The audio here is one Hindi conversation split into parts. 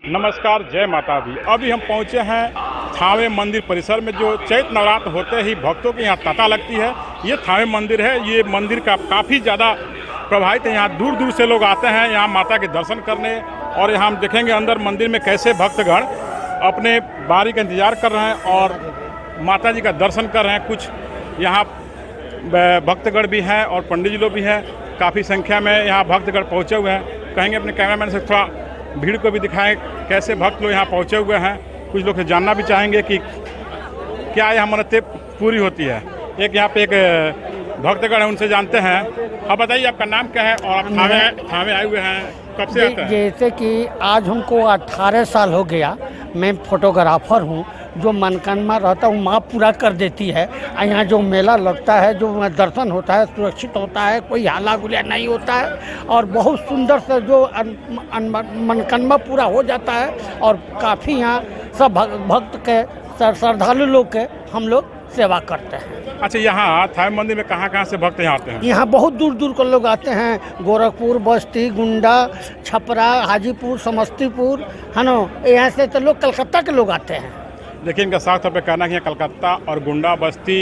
नमस्कार, जय माता दी। अभी हम पहुंचे हैं थावे मंदिर परिसर में। जो चैत्र नवरात्र होते ही भक्तों की यहाँ तांता लगती है। ये थावे मंदिर है। ये मंदिर का काफ़ी ज़्यादा प्रभावित है। यहाँ दूर दूर से लोग आते हैं यहाँ माता के दर्शन करने। और यहाँ हम देखेंगे अंदर मंदिर में कैसे भक्तगण अपने बारी का इंतज़ार कर रहे हैं और माता जी का दर्शन कर रहे हैं। कुछ यहाँ भक्तगण भी हैं और पंडित जी लोग भी हैं। काफ़ी संख्या में यहाँ भक्तगण पहुँचे हुए हैं। कहेंगे अपने कैमरामैन से थोड़ा भीड़ को भी दिखाएं कैसे भक्त लोग यहाँ पहुँचे हुए हैं। कुछ लोग से जानना भी चाहेंगे कि क्या यहाँ मन्नतें पूरी होती है। एक यहाँ पे एक भक्तगण है, उनसे जानते हैं। आप बताइए आपका नाम क्या है और आप थावे आए हुए हैं, कब से आते हैं? जैसे कि आज हमको 18 साल हो गया। मैं फोटोग्राफर हूँ। जो मनकामना रहता है माँ पूरा कर देती है। यहाँ जो मेला लगता है, जो दर्शन होता है, सुरक्षित होता है, कोई हाला गुलिया नहीं होता है और बहुत सुंदर से जो मनकामना पूरा हो जाता है। और काफ़ी यहाँ सब भक्त के श्रद्धालु लोग के हम लोग सेवा करते हैं। अच्छा, यहाँ थावे मंदिर में कहाँ से भक्त यहाँ आते हैं? यहाँ बहुत दूर दूर के लोग आते हैं। गोरखपुर, बस्ती, गुंडा, छपरा, हाजीपुर, समस्तीपुर, है ना। यहाँ से तो लोग कलकत्ता के लोग आते हैं। देखिए, इनका साफ तौर पर कहना है कि कलकत्ता और गुंडा, बस्ती,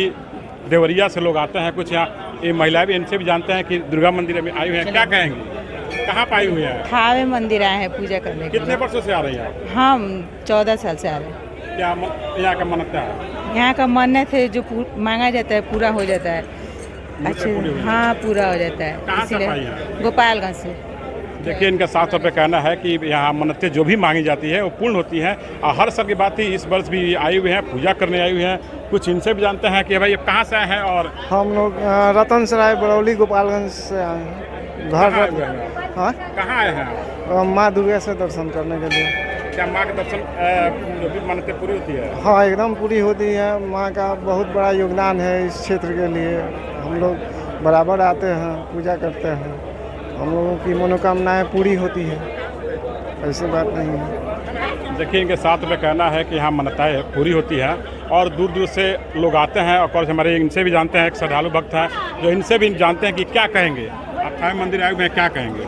देवरिया से लोग आते हैं। कुछ यहाँ ये महिलाएं भी, इनसे भी जानते हैं कि दुर्गा मंदिर में आई हुई हैं। क्या कहेंगी, कहाँ पर आई हुई हैं? थावे मंदिर आए हैं पूजा करने के लिए। कितने वर्षों से आ रही हैं? हम 14 साल से आ रहे हैं। क्या यहाँ का मन्नत है? यहाँ का मन्नत है जो मांगा जाता है पूरा हो जाता है। अच्छा, हाँ, पूरा हो जाता है। इसीलिए गोपालगंज से। देखिए, इनका साफ तौर पर कहना है कि यहाँ मन्नतें जो भी मांगी जाती है वो पूर्ण होती हैं। और हर साल की बात ही इस वर्ष भी आई हुए हैं, पूजा करने आई हुई हैं। कुछ इनसे भी जानते हैं कि भाई ये कहाँ से आए हैं। और हम लोग रतन सराय, बरौली, गोपालगंज से आए हैं। हाँ, कहाँ आए हैं? माँ दुर्गा से दर्शन करने के लिए। क्या माँ के दर्शन जो भी मन्नतें पूरी होती है? हाँ, एकदम पूरी होती है। माँ का बहुत बड़ा योगदान है इस क्षेत्र के लिए। हम लोग बराबर आते हैं, पूजा करते हैं। हम लोगों की मनोकामनाएं पूरी होती है, ऐसी बात नहीं है। देखिए, इनके साथ में कहना है कि यहाँ मन्नतें पूरी होती है और दूर दूर से लोग आते हैं। और कुछ हमारे इनसे भी जानते हैं, एक श्रद्धालु भक्त हैं जो इनसे भी जानते हैं कि क्या कहेंगे। आप थावे मंदिर आए हुए हैं, क्या कहेंगे?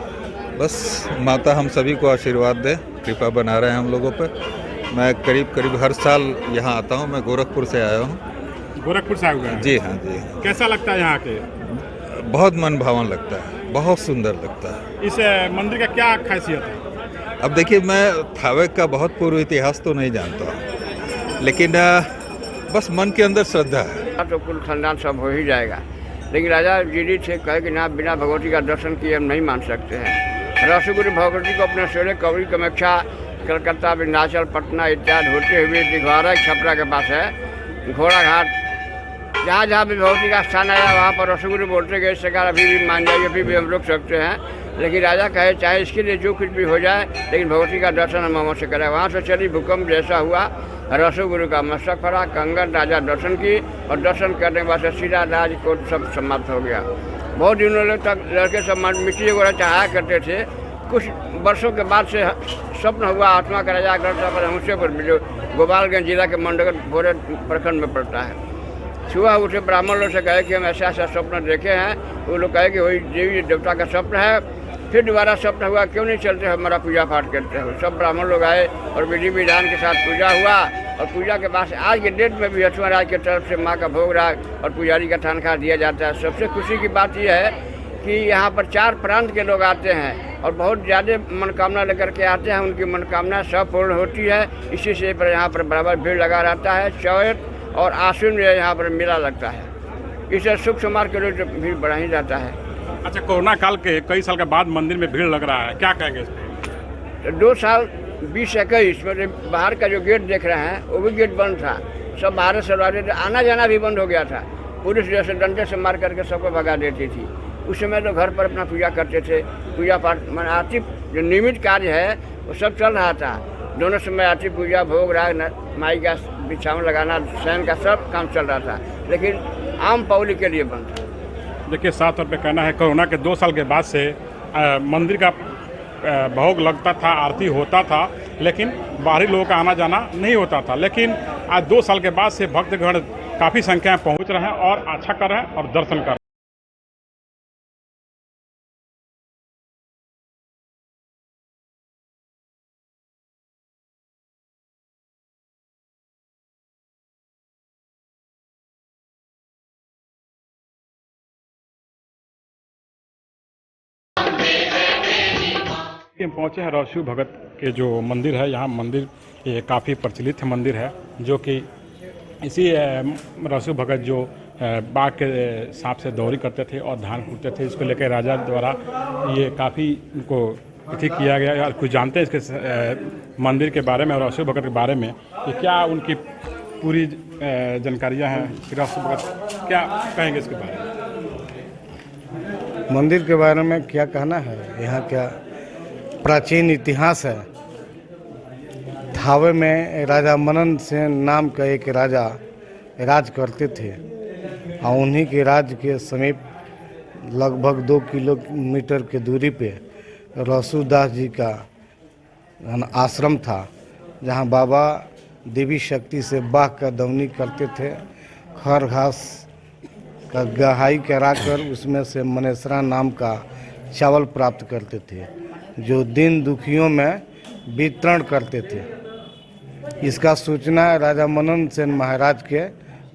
बस माता हम सभी को आशीर्वाद दे, कृपा बना रहे हैं हम लोगों पे। मैं करीब हर साल यहाँ आता हूँ। मैं गोरखपुर से आया हूँ। गोरखपुर से आए हुए हैं? जी हाँ, जी। कैसा लगता है यहाँ के? बहुत मन भावन लगता है, बहुत सुंदर लगता है। इस मंदिर का क्या खासियत है? अब देखिए, मैं थावे का बहुत पूर्व इतिहास तो नहीं जानता, लेकिन बस मन के अंदर श्रद्धा है। तो कुल खानदान सब हो ही जाएगा, लेकिन राजा जी से कहे कि ना, बिना भगवती का दर्शन किए हम नहीं मान सकते हैं। रसगुरु भगवती को अपने सोले कवरी, कामाख्या, कलकत्ता, विंध्याचल, पटना इत्यादि होते हुए दिघवारा छपरा के पास है घोड़ा घाट, जहाँ जहाँ भी भगवती का स्थान आया वहाँ पर रसगुरु बोलते गए सरकार अभी भी मान जाइए, अभी भी हम रुक सकते हैं। लेकिन राजा कहे चाहे इसके लिए जो कुछ भी हो जाए, लेकिन भगवती का दर्शन हम अवश्य से करें। वहाँ से चली भूकंप जैसा हुआ, रसगुरु का मस्तक फटा, कंगन राजा दर्शन की और दर्शन करने के बाद सीधा राजकोट सब समाप्त हो गया। बहुत दिनों तक लड़के सब मिट्टी वगैरह चढ़ाया करते थे। कुछ वर्षों के बाद से स्वप्न हुआ आत्मा का राजा पर हमसेपुर में, जो गोपालगंज जिला के मंडल भोरे प्रखंड में पड़ता है। सुबह उठे ब्राह्मण लोग से कहे कि हम ऐसा ऐसा स्वप्न देखे हैं। वो लोग कहे कि वही देवी देवता का स्वप्न है। फिर दोबारा स्वप्न हुआ, क्यों नहीं चलते हमारा पूजा पाठ करते हो। सब ब्राह्मण लोग आए और विधि विधान के साथ पूजा हुआ। और पूजा के बाद आज के डेट में भी हथुआ राज की तरफ से माँ का भोग राग और पुजारी का तनख्वाह दिया जाता है। सबसे खुशी की बात यह है कि यहाँ पर 4 प्रांत के लोग आते हैं और बहुत ज़्यादा मनोकामना लेकर के आते हैं। उनकी मनोकामना सब पूर्ण होती है। इसी से पर यहाँ पर बराबर भीड़ लगा रहता है। चौथ और आश्विन में यहाँ पर मेला लगता है। इसे सुख समार के लिए भीड़ बढ़ा ही जाता है। अच्छा, कोरोना काल के कई साल के बाद मंदिर में भीड़ लग रहा है, क्या कहेंगे इस पर? 2 साल 2021 में बाहर का जो गेट देख रहे हैं वो भी गेट बंद था। सब बाहर से रह रहे थे, आना जाना भी बंद हो गया था। पुलिस जैसे डंडे से मार करके सबको भगा देती थी। उस समय तो घर पर अपना पूजा करते थे। पूजा पाठ मन आरती जो नियमित कार्य है वो सब चल रहा था। दोनों समय आरती, पूजा, भोग राग, माई का बिछावन लगाना, शयन का सब काम चल रहा था, लेकिन आम पब्लिक के लिए बंद था। देखिए, साफ तौर पे कहना है कोरोना के 2 साल के बाद से मंदिर का भोग लगता था, आरती होता था, लेकिन बाहरी लोगों का आना जाना नहीं होता था। लेकिन आज 2 साल के बाद से भक्तगण काफ़ी संख्या में पहुँच रहे हैं और अच्छा कर रहे हैं और दर्शन कर रहे हैं। हम पहुँचे हैं रसू भगत के जो मंदिर है। यहाँ मंदिर ये काफ़ी प्रचलित मंदिर है, जो कि इसी रसू भगत जो बाघ के सांप से दौरी करते थे और धान कूटते थे, इसको लेकर राजा द्वारा ये काफ़ी उनको अथी किया गया। और कुछ जानते हैं इसके मंदिर के बारे में और रसू भगत के बारे में कि क्या उनकी पूरी जानकारियाँ हैं। रसू भगत क्या कहेंगे इसके बारे में? मंदिर के बारे में क्या कहना है, यहाँ क्या प्राचीन इतिहास है। थावे में राजा मनन सेन नाम का एक राजा राज करते थे और उन्हीं के राज्य के समीप लगभग 2 किलोमीटर के दूरी पे रसूदास जी का आश्रम था, जहाँ बाबा देवी शक्ति से बाघ का दमनी करते थे। खर घास का गहाई कराकर उसमें से मनेसरा नाम का चावल प्राप्त करते थे, जो दीन दुखियों में वितरण करते थे। इसका सूचना राजा मनन सेन महाराज के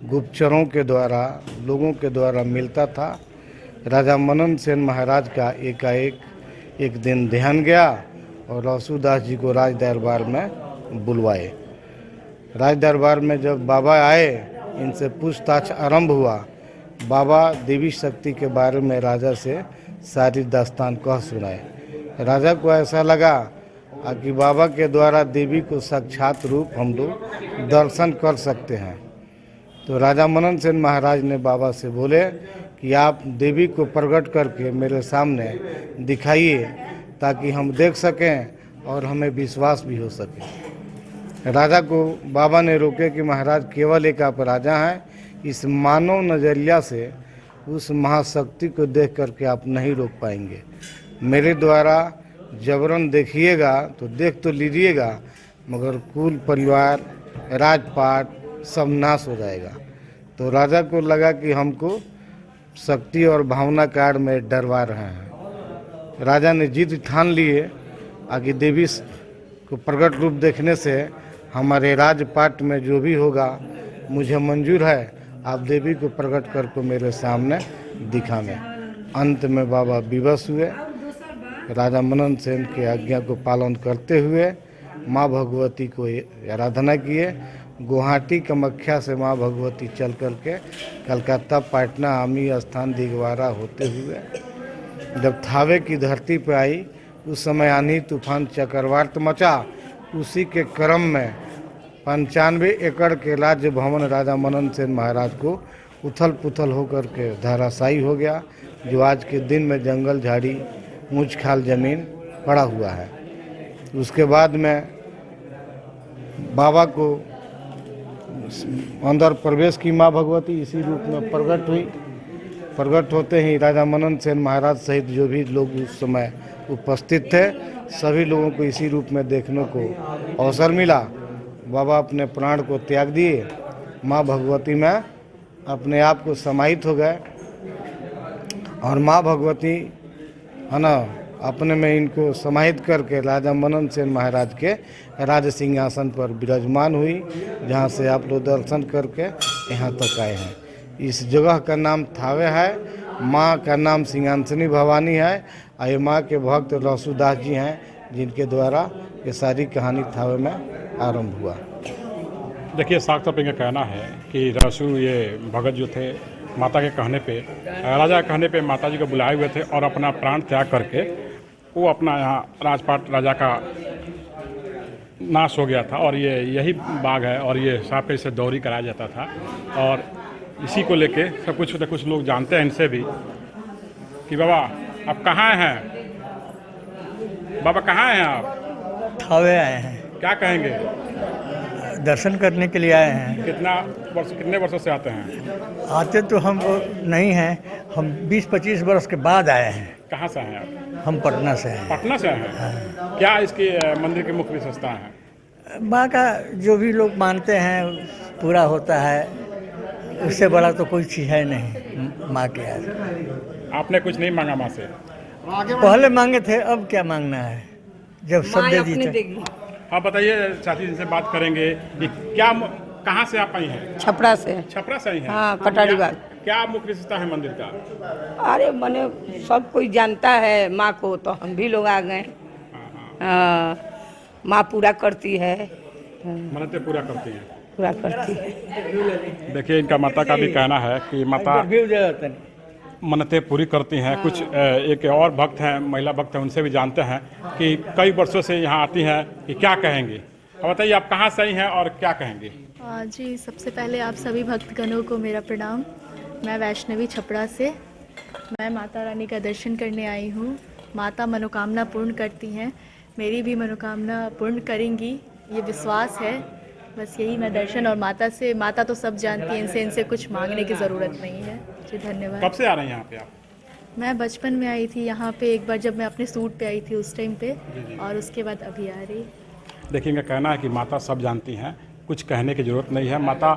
गुप्तचरों के द्वारा लोगों के द्वारा मिलता था। राजा मनन सेन महाराज का एकाएक एक दिन ध्यान गया और रसूदास जी को राज दरबार में बुलवाए। राज दरबार में जब बाबा आए, इनसे पूछताछ आरंभ हुआ। बाबा देवी शक्ति के बारे में राजा से सारी दास्तान कह सुनाए। राजा को ऐसा लगा कि बाबा के द्वारा देवी को साक्षात रूप हम लोग दर्शन कर सकते हैं। तो राजा मनन सेन महाराज ने बाबा से बोले कि आप देवी को प्रकट करके मेरे सामने दिखाइए, ताकि हम देख सकें और हमें विश्वास भी हो सके। राजा को बाबा ने रोके कि महाराज केवल एक आप राजा हैं, इस मानव नजरिया से उस महाशक्ति को देख करके आप नहीं रोक पाएंगे। मेरे द्वारा जबरन देखिएगा तो देख तो लीजिएगा, मगर कुल परिवार राजपाट सब नाश हो जाएगा। तो राजा को लगा कि हमको शक्ति और भावना कार में डरवा रहे हैं। राजा ने जिद ठान लिए कि देवी को प्रकट रूप देखने से हमारे राजपाट में जो भी होगा मुझे मंजूर है, आप देवी को प्रकट करके मेरे सामने दिखावें। अंत में बाबा विवश हुए। राजा मनन सेन के आज्ञा को पालन करते हुए माँ भगवती को आराधना किए। गुवाहाटी कामाख्या से माँ भगवती चल कर के कलकत्ता, पटना, आमी स्थान, दिगवारा होते हुए जब थावे की धरती पर आई, उस समय आंधी तूफान चक्रवात मचा। उसी के क्रम में 95 एकड़ के राज्य भवन राजा मनन सेन महाराज को उथल पुथल होकर के धराशायी हो गया, जो आज के दिन में जंगल झाड़ी ऊंच खाल जमीन पड़ा हुआ है। उसके बाद में बाबा को अंदर प्रवेश की माँ भगवती इसी रूप में प्रकट हुई। प्रकट होते ही राजा मनन सेन महाराज सहित जो भी लोग उस समय उपस्थित थे, सभी लोगों को इसी रूप में देखने को अवसर मिला। बाबा अपने प्राण को त्याग दिए, माँ भगवती में अपने आप को समाहित हो गए और माँ भगवती है ना अपने में इनको समाहित करके राजा मनन सेन महाराज के राज सिंहासन पर विराजमान हुई, जहाँ से आप लोग दर्शन करके यहाँ तक आए हैं। इस जगह का नाम थावे है, माँ का नाम सिंहासनी भवानी है और ये माँ के भक्त रसूदास जी हैं, जिनके द्वारा ये सारी कहानी थावे में आरंभ हुआ। देखिए, साक्षात का कहना है कि रसू ये भगत जो थे माता के कहने पे, राजा के कहने पे माता जी को बुलाए हुए थे और अपना प्राण त्याग करके वो अपना यहाँ राजपाट राजा का नाश हो गया था। और ये यही बाग है और ये सांप से दौरी कराया जाता था। और इसी को लेके सब कुछ लोग जानते हैं इनसे भी कि बाबा आप कहाँ हैं, बाबा कहाँ हैं आप? थावे आए हैं। क्या कहेंगे? दर्शन करने के लिए आए हैं। कितने वर्षों से आते हैं? आते तो हम नहीं हैं, हम 20-25 वर्ष के बाद आए हैं। कहाँ से हैं आप? हम पटना से हैं। पटना से हैं? क्या इसकी मंदिर की मुख्य विशेषता है? माँ का जो भी लोग मानते हैं पूरा होता है, उससे बड़ा तो कोई चीज़ है नहीं माँ के यार। आपने कुछ नहीं मांगा माँ से? पहले मांगे थे, अब क्या मांगना है जब सब दे दी। आप बताइए, चाची जी से बात करेंगे कि क्या कहाँ से आप आई हैं? छपरा से। छपरा से आई हैं? हाँ, कटारी बाग। क्या मुख्य विशेषता है मंदिर का? अरे मने सब कोई जानता है माँ को, तो हम भी लोग आ गए। माँ पूरा करती है, मन्नतें पूरा करती हैं। पूरा करती है। देखिए इनका माता का भी कहना है कि माता मन्नतें पूरी करती हैं। कुछ एक और भक्त हैं, महिला भक्त हैं, उनसे भी जानते हैं कि कई वर्षों से यहाँ आती हैं कि क्या कहेंगी। अब बताइए आप कहाँ से आई हैं और क्या कहेंगी? जी, सबसे पहले आप सभी भक्तगणों को मेरा प्रणाम। मैं वैष्णवी छपरा से, मैं माता रानी का दर्शन करने आई हूँ। माता मनोकामना पूर्ण करती हैं, मेरी भी मनोकामना पूर्ण करेंगी, ये विश्वास है। बस यही मैं दर्शन और माता से, माता तो सब जानती हैं, इनसे कुछ मांगने की ज़रूरत नहीं है जी। धन्यवाद। कब से आ रहे हैं यहाँ पे आप? मैं बचपन में आई थी यहाँ पे, एक बार जब मैं अपने सूट पे आई थी उस टाइम पे, और उसके बाद अभी आ रही। देखिए इनका कहना है कि माता सब जानती हैं, कुछ कहने की ज़रूरत नहीं है। माता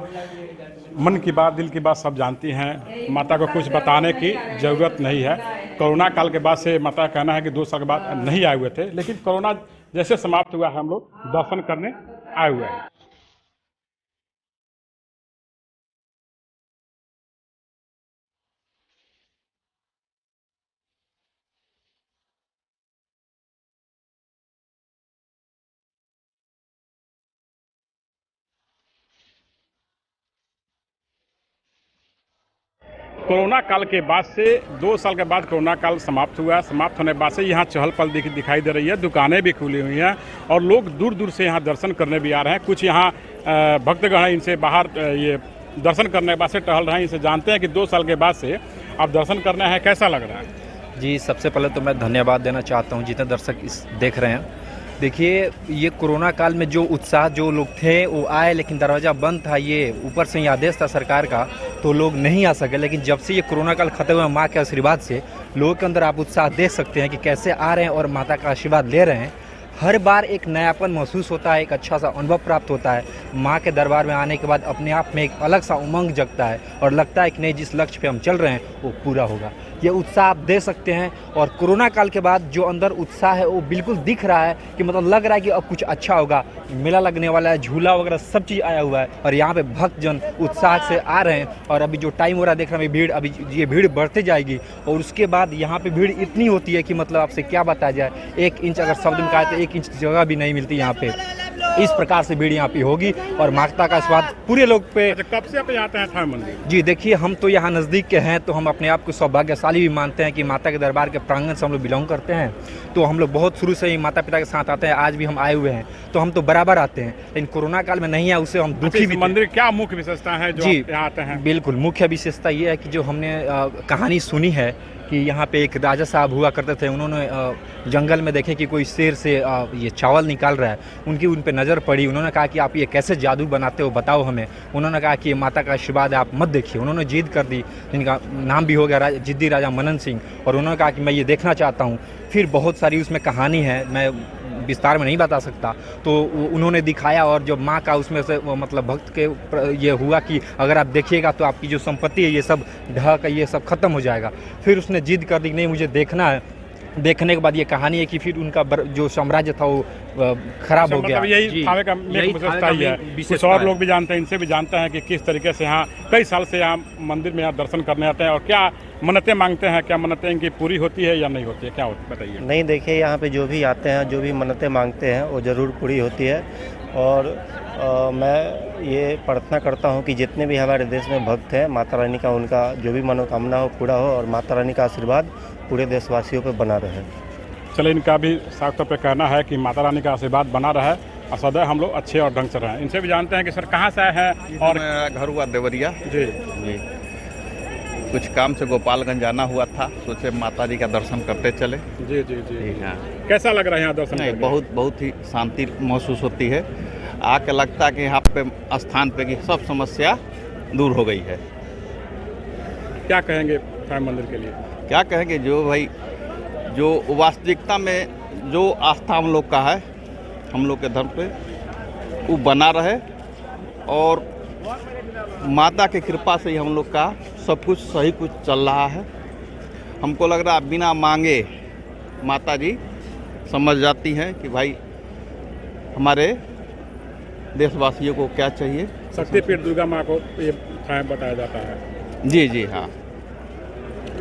मन की बात, दिल की बात सब जानती हैं। माता को कुछ बताने की ज़रूरत नहीं है। कोरोना काल के बाद से माता का कहना है कि 2 साल के बाद नहीं आए हुए थे, लेकिन कोरोना जैसे समाप्त हुआ है हम लोग दर्शन करने आए हुए हैं। कोरोना काल के बाद से 2 साल के बाद कोरोना काल समाप्त हुआ। समाप्त होने के बाद से यहाँ चहल पहल दिखाई दे रही है, दुकानें भी खुली हुई हैं और लोग दूर दूर से यहाँ दर्शन करने भी आ रहे हैं। कुछ यहाँ भक्तगण हैं, इनसे बाहर ये दर्शन करने के बाद से टहल रहे हैं। इनसे जानते हैं कि 2 साल के बाद से आप दर्शन करने हैं, कैसा लग रहा है? जी, सबसे पहले तो मैं धन्यवाद देना चाहता हूँ जितने दर्शक इस देख रहे हैं। देखिए, ये कोरोना काल में जो उत्साह जो लोग थे वो आए, लेकिन दरवाज़ा बंद था। ये ऊपर से ही आदेश था सरकार का, तो लोग नहीं आ सके। लेकिन जब से ये कोरोना काल खत्म हुआ, माँ के आशीर्वाद से लोगों के अंदर आप उत्साह देख सकते हैं कि कैसे आ रहे हैं और माता का आशीर्वाद ले रहे हैं। हर बार एक नयापन महसूस होता है, एक अच्छा सा अनुभव प्राप्त होता है। माँ के दरबार में आने के बाद अपने आप में एक अलग सा उमंग जगता है और लगता है कि नहीं, जिस लक्ष्य पे हम चल रहे हैं वो पूरा होगा। ये उत्साह आप दे सकते हैं। और कोरोना काल के बाद जो अंदर उत्साह है वो बिल्कुल दिख रहा है कि मतलब लग रहा है कि अब कुछ अच्छा होगा। मेला लगने वाला है, झूला वगैरह सब चीज़ आया हुआ है और यहाँ पे भक्तजन उत्साह से आ रहे हैं। और अभी जो टाइम हो रहा है देख रहे हैं भीड़, अभी ये भीड़ बढ़ते जाएगी और उसके बाद यहाँ पे भीड़ इतनी होती है कि मतलब आपसे क्या बताया जाए। 1 इंच अगर शब्द में कहा तो 1 इंच जगह भी नहीं मिलती यहाँ पे। इस प्रकार से भीड़ यहाँ पे होगी और माता का स्वाद पूरे लोग पे। अच्छा, कब से आप यहाँ आते हैं थावे मंदिर? जी देखिए, हम तो यहाँ नज़दीक के हैं, तो हम अपने आप को सौभाग्यशाली भी मानते हैं कि माता के दरबार के प्रांगण से हम लोग बिलोंग करते हैं। तो हम लोग बहुत शुरू से ही माता पिता के साथ आते हैं, आज भी हम आए हुए हैं, तो हम तो बराबर आते हैं। लेकिन कोरोना काल में नहीं है, उससे हम दुखी भी। मंदिर क्या मुख्य विशेषता है जो जी यहाँ आते हैं? बिल्कुल, मुख्य विशेषता ये है कि जो हमने कहानी सुनी है कि यहाँ पे एक राजा साहब हुआ करते थे। उन्होंने जंगल में देखे कि कोई शेर से ये चावल निकाल रहा है। उन पे नज़र पड़ी। उन्होंने कहा कि आप ये कैसे जादू बनाते हो, बताओ हमें। उन्होंने कहा कि ये माता का आशीर्वाद है, आप मत देखिए। उन्होंने जिद कर दी, जिनका नाम भी हो गया जिद्दी राजा मनन सिंह, और उन्होंने कहा कि मैं ये देखना चाहता हूँ। फिर बहुत सारी उसमें कहानी है, मैं विस्तार में नहीं बता सकता। तो उन्होंने दिखाया और जो माँ का उसमें से मतलब भक्त के ये हुआ कि अगर आप देखिएगा तो आपकी जो संपत्ति है ये सब ढह का ये सब खत्म हो जाएगा। फिर उसने जिद कर दी, नहीं मुझे देखना है। देखने के बाद ये कहानी है कि फिर उनका जो साम्राज्य था वो खराब हो गया। मतलब यही थावे का विशेषता ही है। कुछ और लोग भी जानते हैं, इनसे भी जानते हैं कि किस तरीके से यहाँ कई साल से यहाँ मंदिर में यहाँ दर्शन करने आते हैं और क्या मन्नतें मांगते हैं, क्या मन्नतें इनकी पूरी होती है या नहीं होती है, क्या बताइए? नहीं, देखिए यहाँ पे जो भी आते हैं, जो भी मन्नतें मांगते हैं वो ज़रूर पूरी होती है। और मैं ये प्रार्थना करता हूँ कि जितने भी हमारे देश में भक्त हैं, माता रानी का उनका जो भी मनोकामना हो पूरा हो और माता रानी का आशीर्वाद पूरे देशवासियों पे बना रहे। चले, इनका भी साफ तौर पे कहना है कि माता रानी का आशीर्वाद बना रहे और सदैव हम लोग अच्छे और ढंग से रहें। इनसे भी जानते हैं कि सर कहाँ से आए हैं? और मेरा घर हुआ देवरिया जी। कुछ काम से गोपालगंज जाना हुआ था, सोचे माता जी का दर्शन करते चले। जी जी जी। हाँ, कैसा लग रहा है यहाँ दर्शन? नहीं, बहुत ही शांति महसूस होती है। आके लगता है कि यहाँ पे स्थान पे की सब समस्या दूर हो गई है। क्या कहेंगे थावे मंदिर के लिए? क्या कहेंगे, जो भाई जो वास्तविकता में जो आस्था हम लोग का है, हम लोग के धर्म पे, वो बना रहे और माता की कृपा से ही हम लोग का सब कुछ सही कुछ चल रहा है। हमको लग रहा है बिना मांगे माता जी समझ जाती हैं कि भाई हमारे देशवासियों को क्या चाहिए। शक्तिपीठ दुर्गा माँ को ये बताया जाता है। जी जी हाँ।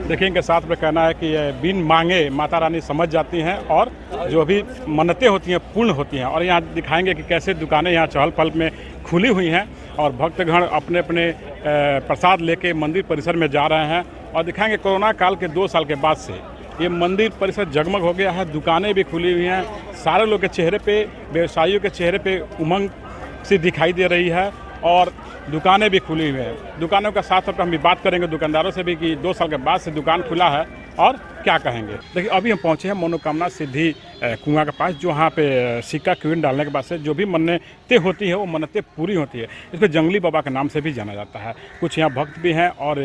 देखिए इनके साथ में कहना है कि ये बिन मांगे माता रानी समझ जाती हैं और जो भी मन्नतें होती हैं पूर्ण होती हैं। और यहाँ दिखाएंगे कि कैसे दुकानें यहाँ चहल पहल में खुली हुई हैं और भक्तगण अपने अपने प्रसाद लेके मंदिर परिसर में जा रहे हैं। और दिखाएंगे कोरोना काल के 2 साल के बाद से ये मंदिर परिसर जगमग हो गया है, दुकानें भी खुली हुई हैं, सारे लोग के चेहरे पे, व्यवसायियों के चेहरे पे उमंग सी दिखाई दे रही है और दुकानें भी खुली हुई हैं। दुकानों का साथ साथ हम भी बात करेंगे दुकानदारों से भी कि 2 साल के बाद से दुकान खुला है और क्या कहेंगे। देखिए अभी हम पहुंचे हैं मनोकामना सिद्धि कुआं के पास, जो वहाँ पे सिक्का क्वीन डालने के बाद से जो भी मन्नतें होती है वो मन्नतें पूरी होती है। इसको जंगली बाबा के नाम से भी जाना जाता है। कुछ यहाँ भक्त भी हैं और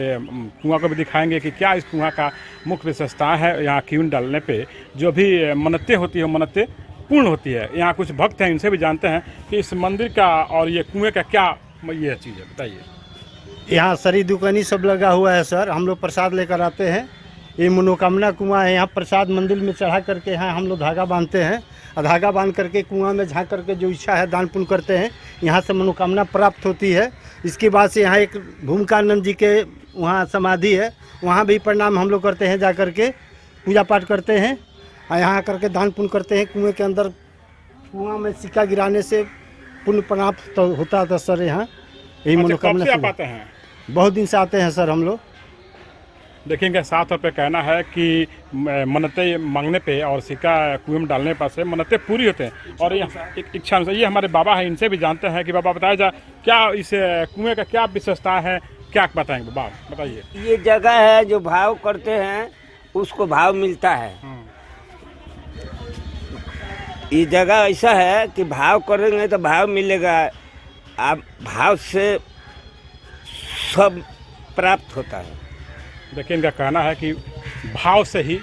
कुआं को भी दिखाएंगे कि क्या इस कुआं का मुख्य विशेषता है। यहाँ क्वीन डालने पर जो भी मन्नतें होती है वो मन्नतें पूर्ण होती है। यहाँ कुछ भक्त हैं, इनसे भी जानते हैं कि इस मंदिर का और ये कुएँ का क्या ये चीज़ है, बताइए। यहाँ सरी दुकानी सब लगा हुआ है सर, हम लोग प्रसाद लेकर आते हैं। ये मनोकामना कुआं है, यहाँ प्रसाद मंदिर में चढ़ा करके यहाँ हम लोग धागा बांधते हैं और धागा बांध करके कुआं में झाँक करके जो इच्छा है दान पुण्य करते हैं। यहाँ से मनोकामना प्राप्त होती है। इसके बाद से यहाँ एक भूमिकानंद जी के वहाँ समाधि है, वहाँ भी प्रणाम हम लोग करते हैं, जा करके पूजा पाठ करते हैं और यहाँ करके दान पुण्य करते हैं। कुएँ के अंदर कुआं में सिक्का गिराने से पुण्य प्राप्त तो होता था सर। यहाँ यही मनोकामना से आते हैं, बहुत दिन से आते हैं सर हम लोग। देखेंगे साथ पे कहना है कि मन्नतें मांगने पे और सिक्का कुएं में डालने पर से मन्नतें पूरी होते हैं। और यहाँ एक इच्छा अनुसार ये हमारे बाबा हैं, इनसे भी जानते हैं कि बाबा बताया जाए क्या इस कुएं का क्या विशेषता है, क्या बताएंगे बाबा, बताइए। ये जगह है जो भाव करते हैं उसको भाव मिलता है। ये जगह ऐसा है कि भाव करेंगे तो भाव मिलेगा, आप भाव से सब प्राप्त होता है। देखिए इनका कहना है कि भाव से ही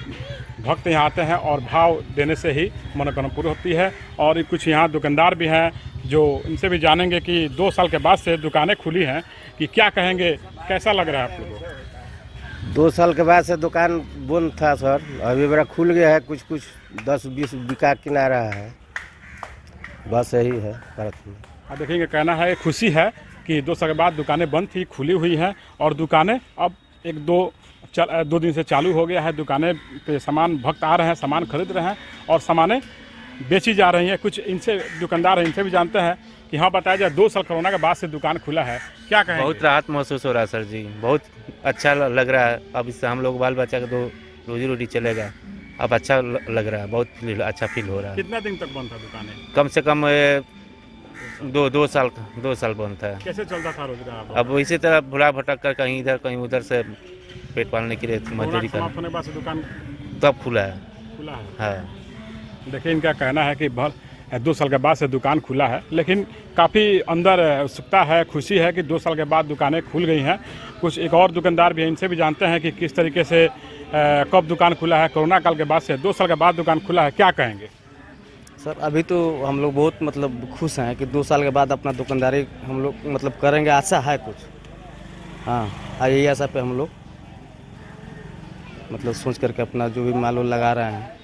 भक्त यहाँ आते हैं और भाव देने से ही मनोकामना पूरी होती है। और कुछ यहाँ दुकानदार भी हैं जो इनसे भी जानेंगे कि 2 साल के बाद से दुकानें खुली हैं कि क्या कहेंगे, कैसा लग रहा है आप लोगों को। 2 साल के बाद से दुकान बंद था सर, अभी बड़ा खुल गया है, कुछ 10-20 बिका किना रहा है, बस यही है भारत में। अब देखेंगे कहना है खुशी है कि 2 साल के बाद दुकानें बंद थी, खुली हुई हैं और दुकानें अब 1-2 दिन से चालू हो गया है। दुकानें पे सामान भक्त आ रहे हैं, सामान खरीद रहे हैं और सामानें बेची जा रही हैं। कुछ इनसे दुकानदार हैं, इनसे भी जानते हैं कि हाँ बताया जाए 2 साल कोरोना के बाद से दुकान खुला है, क्या कहेंगे। बहुत राहत महसूस हो रहा है सर जी, बहुत अच्छा लग रहा है। अब इससे हम लोग बाल बच्चा का 2 रोजी रोटी चलेगा, अब अच्छा लग रहा है, बहुत अच्छा फील हो रहा है। कितना दिन तक बंद था दुकानें? कम से कम 2 साल बंद था। कैसे चलता था रोजगार? अब इसी तरह भुला भटक कर कहीं इधर कहीं उधर से पेट पालने के लिए मजदूरी कर। होने के बाद से दुकान तब खुला है। हाँ। देखिए इनका कहना है कि 2 साल के बाद से दुकान खुला है, लेकिन काफ़ी अंदर उत्सुकता है, खुशी है कि 2 साल के बाद दुकानें खुल गई हैं। कुछ एक और दुकानदार भी हैं, इनसे भी जानते हैं कि किस तरीके से कब दुकान खुला है, कोरोना काल के बाद से 2 साल के बाद दुकान खुला है, क्या कहेंगे। सर अभी तो हम लोग बहुत मतलब खुश हैं कि 2 साल के बाद अपना दुकानदारी हम लोग मतलब करेंगे, आशा है कुछ। हाँ यही आशा पे हम लोग मतलब सोच करके अपना जो भी माल लगा रहे हैं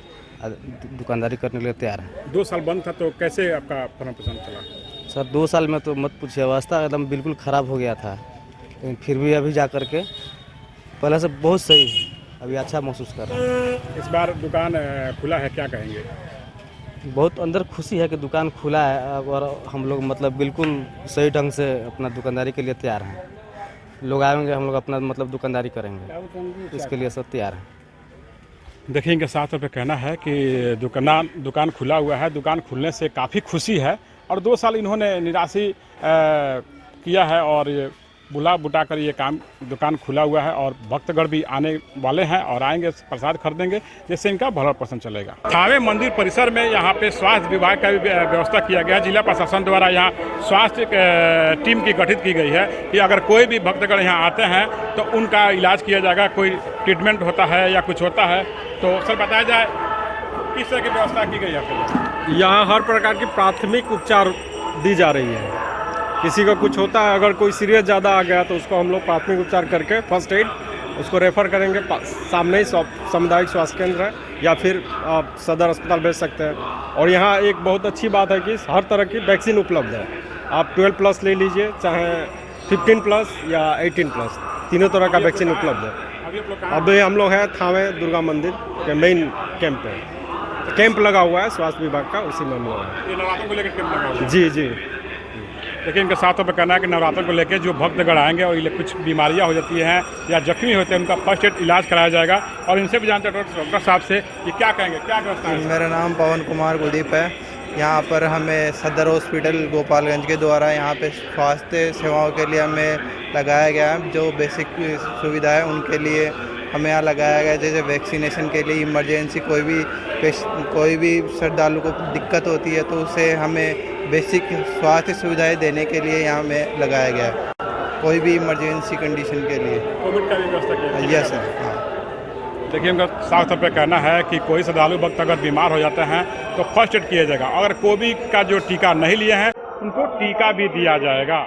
दुकानदारी करने के लिए तैयार हैं। 2 साल बंद था तो कैसे आपका भरण पोषण चला? सर 2 साल में तो मत पूछिए, अवस्था एकदम बिल्कुल ख़राब हो गया था, लेकिन फिर भी अभी जा कर के पहले से बहुत सही, अभी अच्छा महसूस कर रहे हैं। इस बार दुकान खुला है, क्या कहेंगे। बहुत अंदर खुशी है कि दुकान खुला है और हम लोग मतलब बिल्कुल सही ढंग से अपना दुकानदारी के लिए तैयार हैं। लोग आएंगे, हम लोग अपना मतलब दुकानदारी करेंगे, इसके लिए सब तैयार हैं। देखिए इनके साथ पे कहना है कि दुकान खुला हुआ है, दुकान खुलने से काफ़ी खुशी है और 2 साल इन्होंने निराशी किया है और बुला बुटा कर ये काम दुकान खुला हुआ है और भक्तगण भी आने वाले हैं और आएंगे, प्रसाद खरीदेंगे, जिससे इनका भरण पोषण चलेगा। थावे मंदिर परिसर में यहाँ पे स्वास्थ्य विभाग का भी व्यवस्था किया गया है। जिला प्रशासन द्वारा यहाँ स्वास्थ्य टीम की गठित की गई है कि अगर कोई भी भक्तगण यहाँ आते हैं तो उनका इलाज किया जाएगा, कोई ट्रीटमेंट होता है या कुछ होता है तो सर बताया जाए किस तरह की व्यवस्था की गई है। यहाँ हर प्रकार की प्राथमिक उपचार दी जा रही है। किसी को कुछ होता है, अगर कोई सीरियस ज़्यादा आ गया तो उसको हम लोग प्राथमिक उपचार करके फर्स्ट एड उसको रेफ़र करेंगे, सामने ही सामुदायिक स्वास्थ्य केंद्र है या फिर आप सदर अस्पताल भेज सकते हैं। और यहाँ एक बहुत अच्छी बात है कि हर तरह की वैक्सीन उपलब्ध है। आप 12+ ले लीजिए, चाहे 15+ या 18+, तीनों तरह का वैक्सीन उपलब्ध है। अभी आप लोग कहाँ अभी हम लोग हैं थावे दुर्गा मंदिर के मेन कैंप पे। कैंप लगा हुआ है स्वास्थ्य विभाग का, उसी में हम लोग हैं। ये नवरात्रों को लेकर कैंप लगा हुआ है। जी जी। लेकिन इनके साथों पर कहना है कि नवरात्रों को लेकर जो भक्तगण आएंगे और कुछ बीमारियां हो जाती हैं या जख्मी होते हैं, उनका फर्स्ट एड इलाज कराया जाएगा। और इनसे भी जानते हैं डॉक्टर साहब से कि क्या कहेंगे, क्या व्यवस्था है। मेरा नाम पवन कुमार कुलदीप है। यहाँ पर हमें सदर हॉस्पिटल गोपालगंज के द्वारा यहाँ पे स्वास्थ्य सेवाओं के लिए हमें लगाया गया है। जो बेसिक सुविधा है उनके लिए हमें यहाँ लगाया गया है। जैसे वैक्सीनेशन के लिए इमरजेंसी कोई भी श्रद्धालु को दिक्कत होती है तो उसे हमें बेसिक स्वास्थ्य सुविधाएं देने के लिए यहाँ में लगाया गया है, कोई भी इमरजेंसी कंडीशन के लिए। कोविड का भी व्यवस्था किया। Yes sir. हाँ, देखिए उनका साफ तौर पर कहना है कि कोई श्रद्धालु भक्त अगर बीमार हो जाते हैं तो फर्स्ट एड किया जाएगा। अगर कोविड का जो टीका नहीं लिए हैं उनको टीका भी दिया जाएगा।